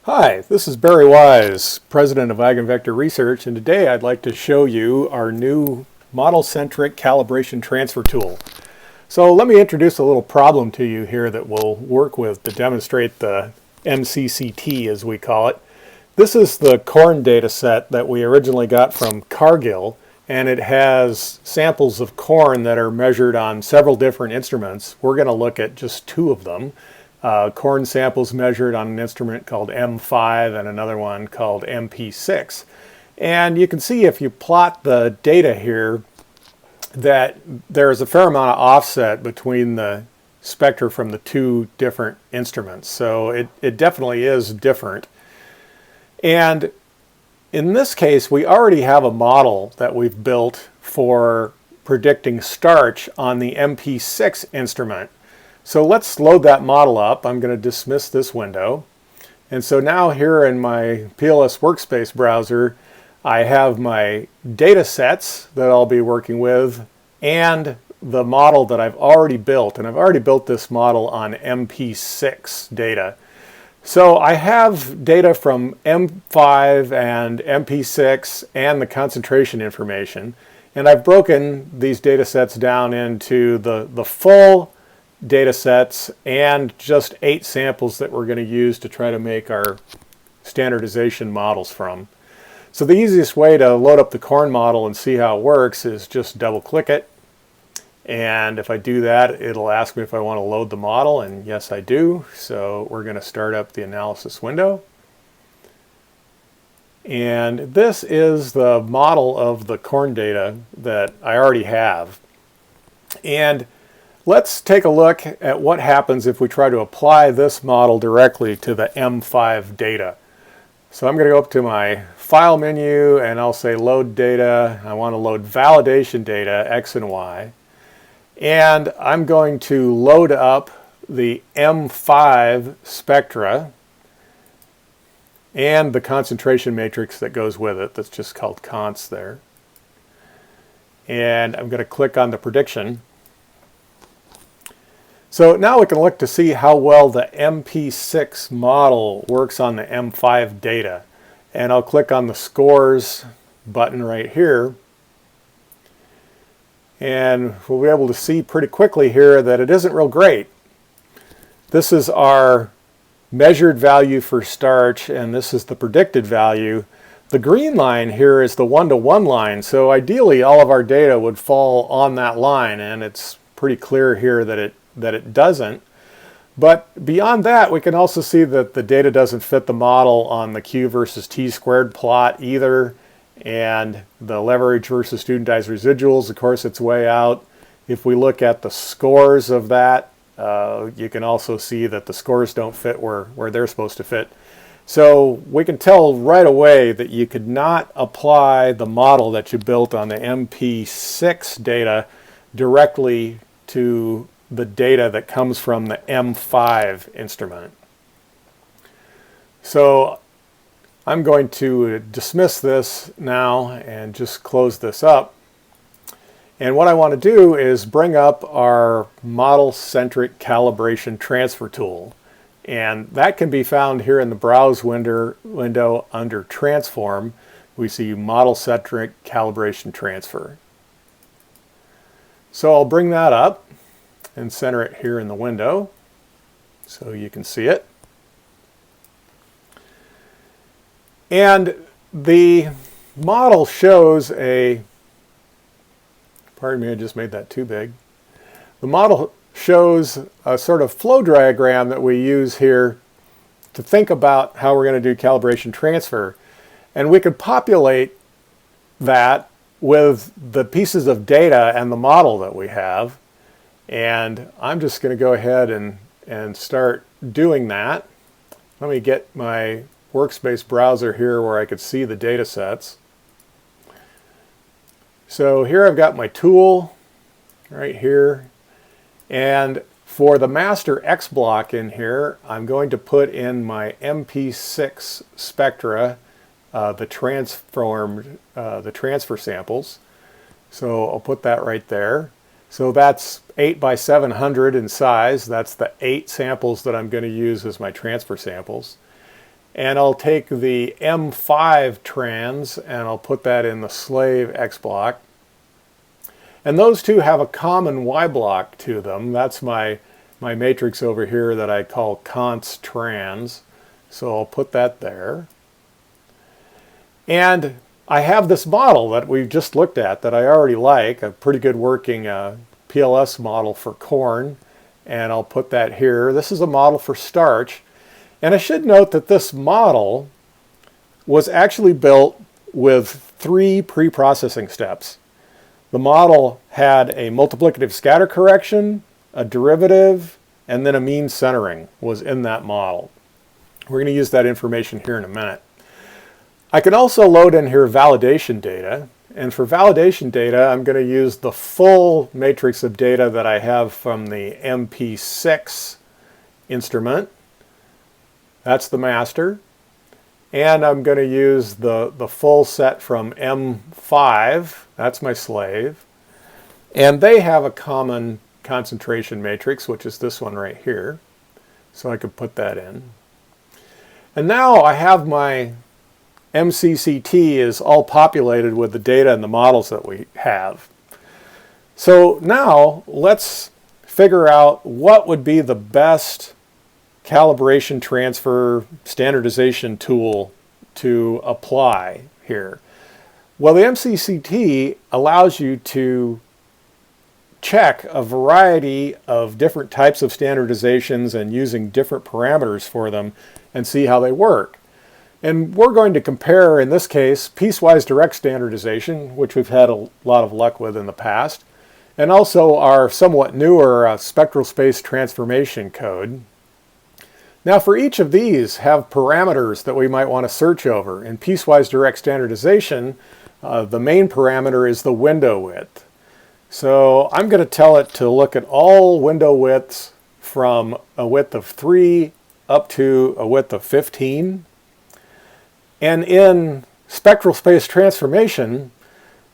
Hi, this is Barry Wise, President of Eigenvector Research, and today I'd like to show you our new Model-Centric Calibration Transfer tool. So let me introduce a little problem to you here that we'll work with to demonstrate the MCCT, as we call it. This is the corn data set that we originally got from Cargill, and it has samples of corn that are measured on several different instruments. We're going to look at just two of them. Corn samples measured on an instrument called M5 and another one called MP6. And you can see if you plot the data here that there's a fair amount of offset between the spectra from the two different instruments. So it definitely is different. And in this case, we already have a model that we've built for predicting starch on the MP6 instrument. So let's load that model up. I'm going to dismiss this window. And so now here in my PLS workspace browser, I have my data sets that I'll be working with and the model that I've already built. And I've already built this model on MP6 data. So I have data from M5 and MP6 and the concentration information. And I've broken these data sets down into the full data sets and just 8 samples that we're going to use to try to make our standardization models from. So the easiest way to load up the corn model and see how it works is just double click it. And if I do that, it'll ask me if I want to load the model, and yes I do. So we're going to start up the analysis window. And this is the model of the corn data that I already have. And let's take a look at what happens if we try to apply this model directly to the M5 data. So I'm going to go up to my File menu and I'll say Load Data. I want to load validation data, X and Y. And I'm going to load up the M5 spectra and the concentration matrix that goes with it. That's just called const there. And I'm going to click on the prediction. So now we can look to see how well the MP6 model works on the M5 data. And I'll click on the scores button right here. And we'll be able to see pretty quickly here that it isn't real great. This is our measured value for starch, and this is the predicted value. The green line here is the 1-to-1 line, so ideally all of our data would fall on that line, and it's pretty clear here that it doesn't. But beyond that, we can also see that the data doesn't fit the model on the Q versus T squared plot either. And the leverage versus studentized residuals, of course, it's way out. If we look at the scores of that, you can also see that the scores don't fit where they're supposed to fit. So we can tell right away that you could not apply the model that you built on the MP6 data directly to the data that comes from the M5 instrument. So I'm going to dismiss this now and just close this up. And what I want to do is bring up our Model-Centric Calibration Transfer tool. And that can be found here in the Browse window under Transform. We see Model-Centric Calibration Transfer. So I'll bring that up and center it here in the window so you can see it. And the model shows pardon me, I just made that too big. The model shows a sort of flow diagram that we use here to think about how we're going to do calibration transfer. And we could populate that with the pieces of data and the model that we have. And I'm just going to go ahead and start doing that. Let me get my workspace browser here where I could see the data sets. So here I've got my tool right here. And for the master X block in here, I'm going to put in my MP6 spectra, the transfer samples. So I'll put that right there. So that's 8 by 700 in size. That's the 8 samples that I'm going to use as my transfer samples. And I'll take the M5 trans and I'll put that in the slave X block. And those two have a common Y block to them. That's my matrix over here that I call const trans. So I'll put that there. And I have this model that we've just looked at that I already like, a pretty good working PLS model for corn. And I'll put that here. This is a model for starch. And I should note that this model was actually built with 3 pre-processing steps. The model had a multiplicative scatter correction, a derivative, and then a mean centering was in that model. We're going to use that information here in a minute. I can also load in here validation data. And for validation data, I'm going to use the full matrix of data that I have from the MP6 instrument. That's the master. And I'm going to use the full set from M5. That's my slave. And they have a common concentration matrix, which is this one right here. So I could put that in. And now I have my MCCT is all populated with the data and the models that we have. So now let's figure out what would be the best calibration, transfer, standardization tool to apply here. Well, the MCCT allows you to check a variety of different types of standardizations and using different parameters for them and see how they work. And we're going to compare, in this case, piecewise direct standardization, which we've had a lot of luck with in the past, and also our somewhat newer spectral space transformation code. Now for each of these have parameters that we might want to search over. In piecewise direct standardization, the main parameter is the window width. So I'm going to tell it to look at all window widths from a width of 3 up to a width of 15. And in spectral space transformation,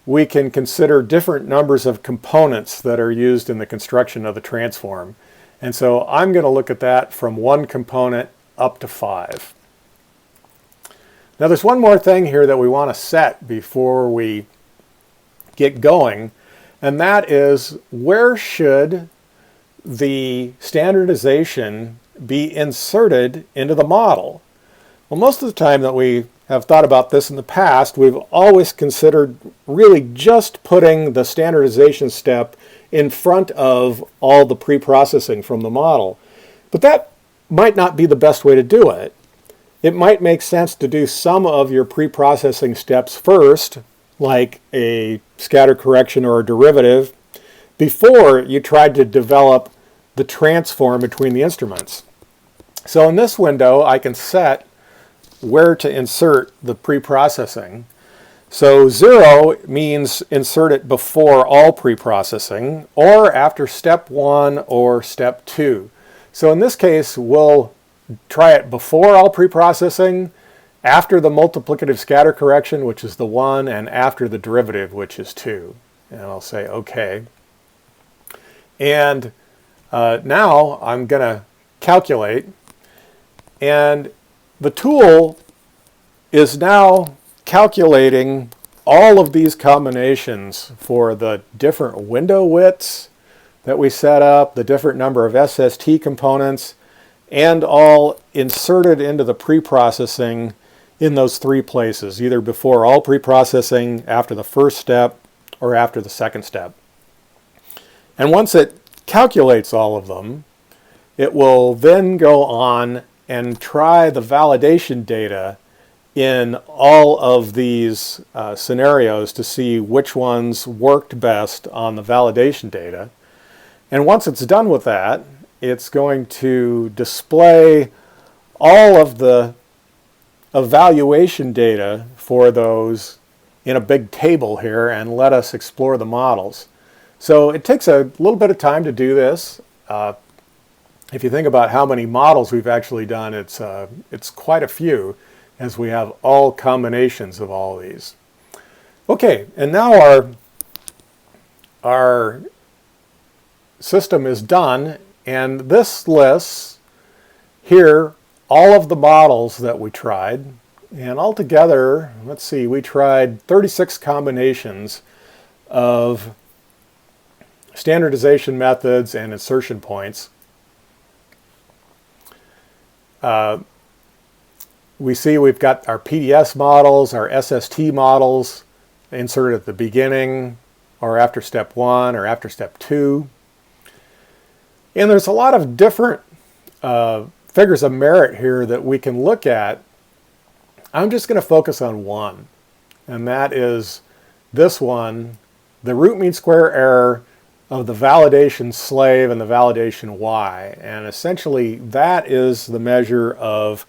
we can consider different numbers of components that are used in the construction of the transform. And so I'm going to look at that from 1 component up to 5. Now there's one more thing here that we want to set before we get going, and that is where should the standardization be inserted into the model? Well, most of the time that we have thought about this in the past, we've always considered really just putting the standardization step in front of all the pre-processing from the model. But that might not be the best way to do it. It might make sense to do some of your pre-processing steps first, like a scatter correction or a derivative, before you tried to develop the transform between the instruments. So in this window, I can set where to insert the pre-processing. So 0 means insert it before all pre-processing or after step 1 or step 2. So in this case, we'll try it before all pre-processing, after the multiplicative scatter correction, which is the 1, and after the derivative, which is 2. And I'll say OK. And now I'm going to calculate. And the tool is now calculating all of these combinations for the different window widths that we set up, the different number of SST components, and all inserted into the pre-processing in those 3 places, either before all pre-processing, after the first step, or after the second step. And once it calculates all of them, it will then go on and try the validation data in all of these scenarios to see which ones worked best on the validation data. And once it's done with that, it's going to display all of the evaluation data for those in a big table here and let us explore the models. So it takes a little bit of time to do this. If you think about how many models we've actually done, it's quite a few, as we have all combinations of all these. Okay, and now our system is done, and this lists here all of the models that we tried, and altogether, let's see, we tried 36 combinations of standardization methods and insertion points. We see we've got our PDS models, our SST models inserted at the beginning or after step 1 or after step 2. And there's a lot of different figures of merit here that we can look at. I'm just going to focus on one, and that is this one, the root mean square error of the validation slave and the validation Y. And essentially that is the measure of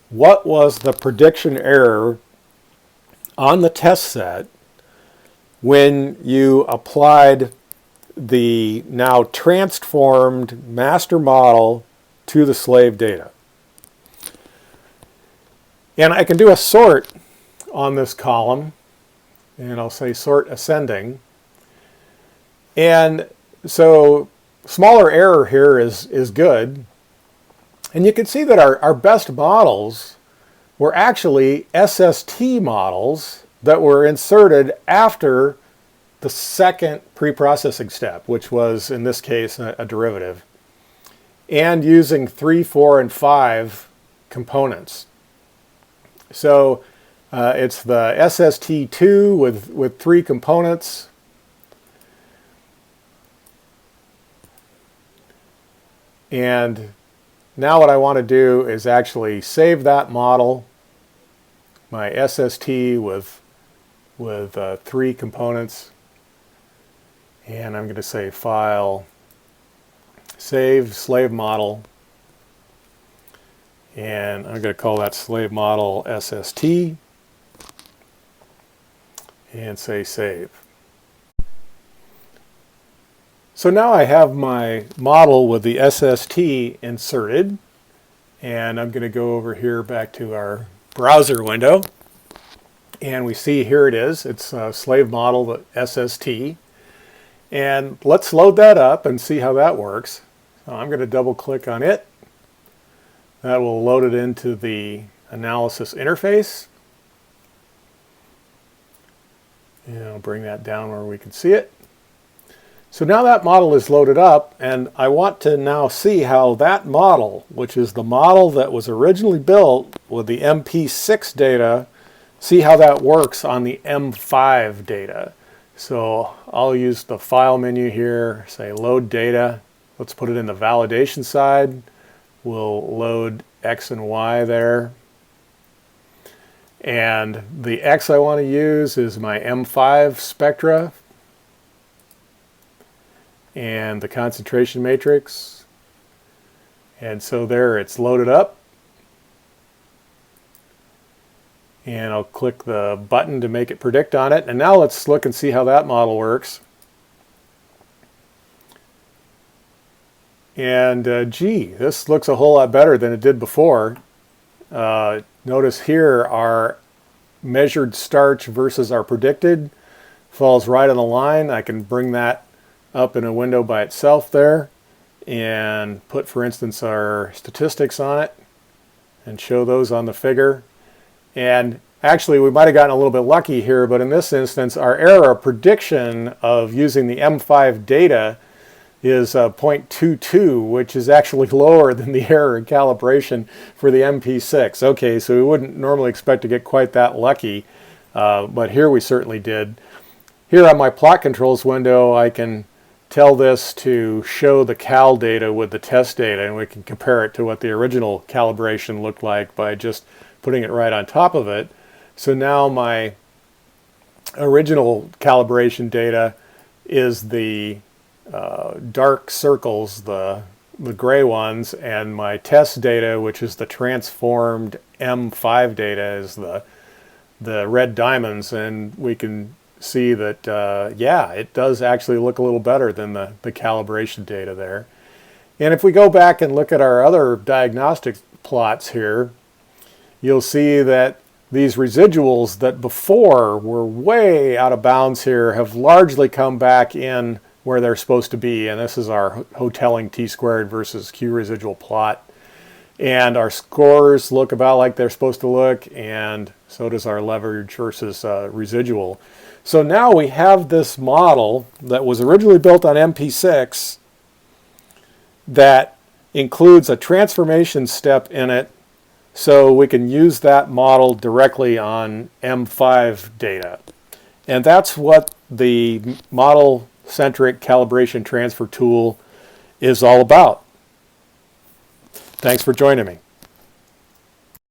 what was the prediction error on the test set when you applied the now transformed master model to the slave data. And I can do a sort on this column, and I'll say sort ascending. And so smaller error here is good. And you can see that our best models were actually SST models that were inserted after the second pre-processing step, which was, in this case, a derivative, and using 3, 4, and 5 components. So it's the SST2 with 3 components. And now what I want to do is actually save that model, my SST with 3 components. And I'm going to say File, Save, Slave Model. And I'm going to call that Slave Model SST. And say Save. So now I have my model with the SST inserted, and I'm going to go over here back to our browser window, and we see here it is. It's a slave model, the SST, and let's load that up and see how that works. So I'm going to double click on it. That will load it into the analysis interface, and I'll bring that down where we can see it. So now that model is loaded up, and I want to now see how that model, which is the model that was originally built with the MP6 data, see how that works on the M5 data. So I'll use the File menu here, say Load Data. Let's put it in the validation side. We'll load X and Y there. And the X I want to use is my M5 spectra and the concentration matrix. And so there it's loaded up. And I'll click the button to make it predict on it. And now let's look and see how that model works. And gee, this looks a whole lot better than it did before. Notice here our measured starch versus our predicted falls right on the line. I can bring that up in a window by itself there and put, for instance, our statistics on it and show those on the figure. And actually we might have gotten a little bit lucky here, but in this instance our error of prediction of using the M5 data is 0.22, which is actually lower than the error in calibration for the MP6. Okay, so we wouldn't normally expect to get quite that lucky, but here we certainly did. Here on my plot controls window, I can tell this to show the cal data with the test data, and we can compare it to what the original calibration looked like by just putting it right on top of it. So now my original calibration data is the dark circles, the gray ones, and my test data, which is the transformed M5 data, is the red diamonds. And we can see that, yeah, it does actually look a little better than the calibration data there. And if we go back and look at our other diagnostic plots here, you'll see that these residuals that before were way out of bounds here have largely come back in where they're supposed to be. And this is our hoteling t-squared versus q residual plot. And our scores look about like they're supposed to look, and so does our leverage versus residual. So now we have this model that was originally built on MP6 that includes a transformation step in it, so we can use that model directly on M5 data. And that's what the model-centric calibration transfer tool is all about. Thanks for joining me.